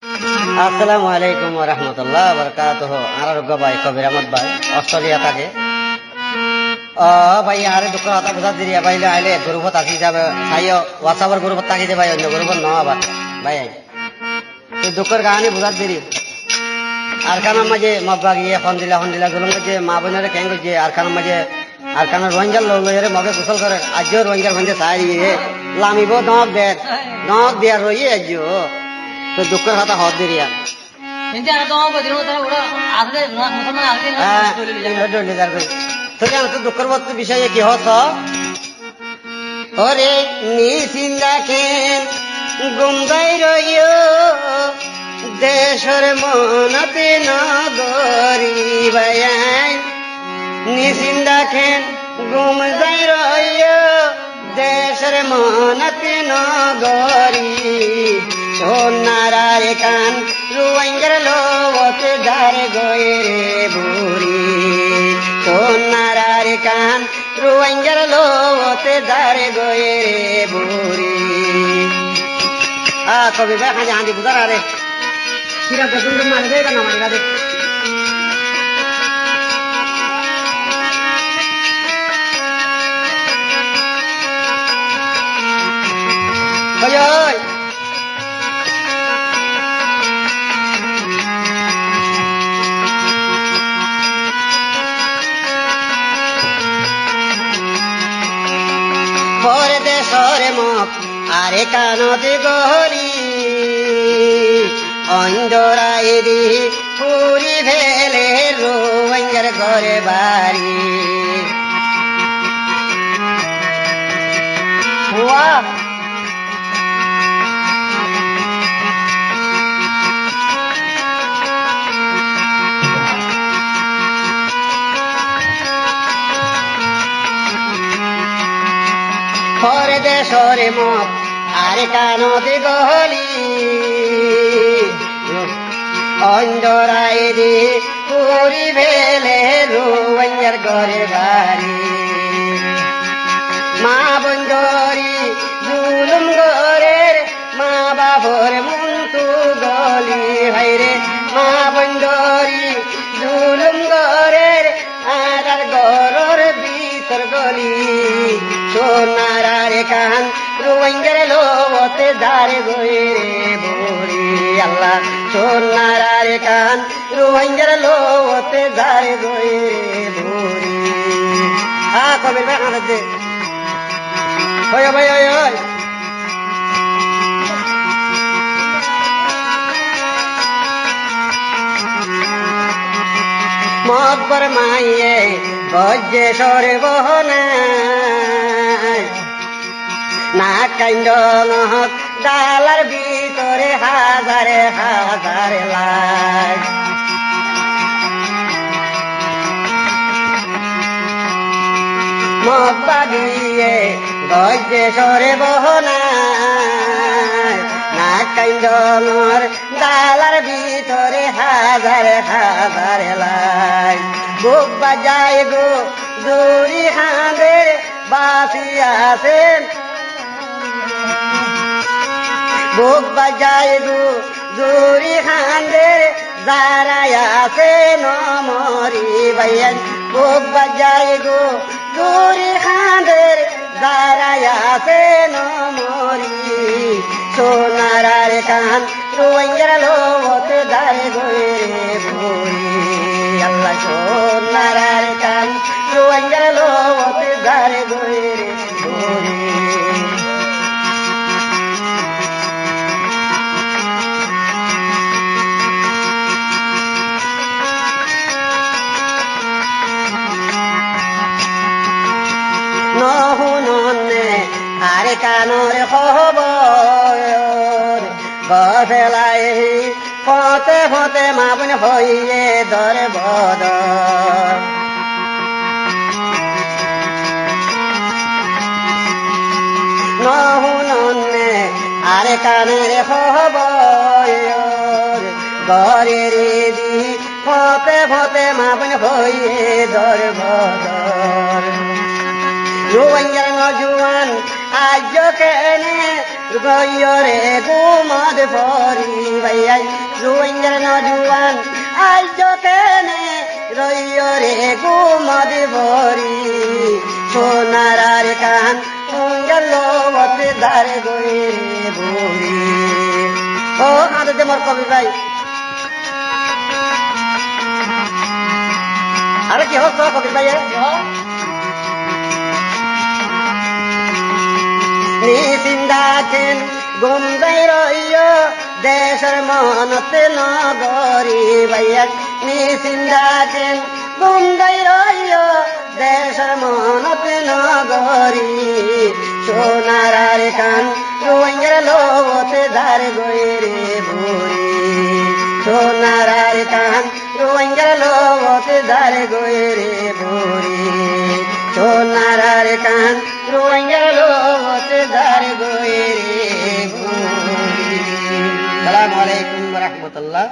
আসসালামু আলাইকুম ওয়া রাহমাতুল্লাহ ওয়া বারাকাতুহু। আরোগ্য ভাই কবির আহমদ ভাই অস্ট্রেলিয়া থাকে। ভাই আরে দুঃখ কথা বুঝা দিরিয়া ভাইলে আইলে গ্রুপত আসি যাবে চাইও হোয়াটসঅ্যাপের গ্রুপত থাকি যে ভাই অন্য গ্রুপত ন আবার ভাই তো দুঃখের কাহানি বুঝা দিরি আর খানার মাঝে মব্বা গিয়ে হন্দিলা গুলুম যে মা বোনের কেন যে আর খানার মাঝে আর খানার রোহিঙ্গার লোক লইরে মগে গোসল করে আজও রোহিঙ্গার ভাঞ্জে চাই লামিব নখ দেয়ার রইয়ে আজও তো দুঃখের কথা হদ দিরিয়া দুঃখের বিষয়ে কি হস ওরে নিচিন্তা খেন গুমগাই রইয় দেশর মনতে নগরী বায়াই নিচিন্তা খেন গুম যাই রইয় দেশর মনতে নগরী সোনারার কান রোহিঙ্গার লোতে ধারে গয়ে রে বুড়ি সোনারার কান রোহিঙ্গার লোতে ধারে গয়ে রে বুড়ি কবি ভাই হাঁজি হাঁজি বুঝার আরে কিরা বেতন মারে দেয় না মারে দে ওই পরে দেশরে মক আরে কানতে গহরি অন্ধরাই দি পুরি ভেলে রোহিঙ্গার ঘরে বাড়ি পরে দেশরে মক আরে কানতে গহলি অন্ধরাই দি পুরি ভেলে রোহিঙ্গার ঘরে বাড়ি মা বন্ধরি জুলুম গরের মা বাবর মন্তু গলি ভাইরে মা বন্ধরি জুলুম গরের আর গরর ভিতর গলি সোনারার কান রোহিঙ্গার লোতে ধারে গয়ে রে বুড়ি আল্লাহ সোনারার কান রোহিঙ্গার লোতে ধারে গয়ে রে বুড়ি কবির ভাই হাঁটা দে ওই ভাই ওই ওই মব্বর মাইয়ে গজ্জে সরে বহনা না কান্দ নহক ডালার ভিতরে হাজারে হাজারে লাগ মব্বা দিয়ে গজ্জে সরে বহনা না কান্দ নহর ডালার ভিতরে হাজারে হাজারে লাগ বুক বাজায় গো জুরি হাঁদের বাসি আছেন বুক বাজায় গো জুরি হাঁদের যারাই আছে নমরি ভাইয়ান বুক বাজায় গো জুরি হাঁদের যারাই আছে নমরি সোনারার কান রোহিঙ্গার লোতে ধারে গয়ে রে বুড়ি আল্লাহ সোনারার কান রোহিঙ্গার লোতে ধারে গয়ে রে বুড়ি নহুননে আরে কানর খবর গফেলাই ফতে ফতে মাবন হইয়ে দরে বদ নহুননে আরে কানের খবর গরের দি ফতে ফতে মাবন হইয়ে দরে বদর রোহিঙ্গার নজওয়ান আজ কেনে গয়রে গুমদ ফরি ভাইয়াই রইয় রে গুমদি ভরি সোনার কান গেল বতে ধারে গই রে ভরি ও আদতে মোর কবি ভাই আরে কি হস কবি ভাই নিসিন্দাকেন গুমদাই রইয় দেশের মনতে নগরী ভাইয়া নিসিন্দাকেন গুমদাই রইয় দেশের মনতে নগরী সোনার কান রোইঙ্গের লোতে ধারে গই রে ভরি সোনার কান রোইঙ্গের লোতে ধারে গই রে ভরি সোনার কান রোইঙ্গের লোতে ধারে গই রে ভরি। আসসালামু আলাইকুম ওয়া রাহমাতুল্লাহ।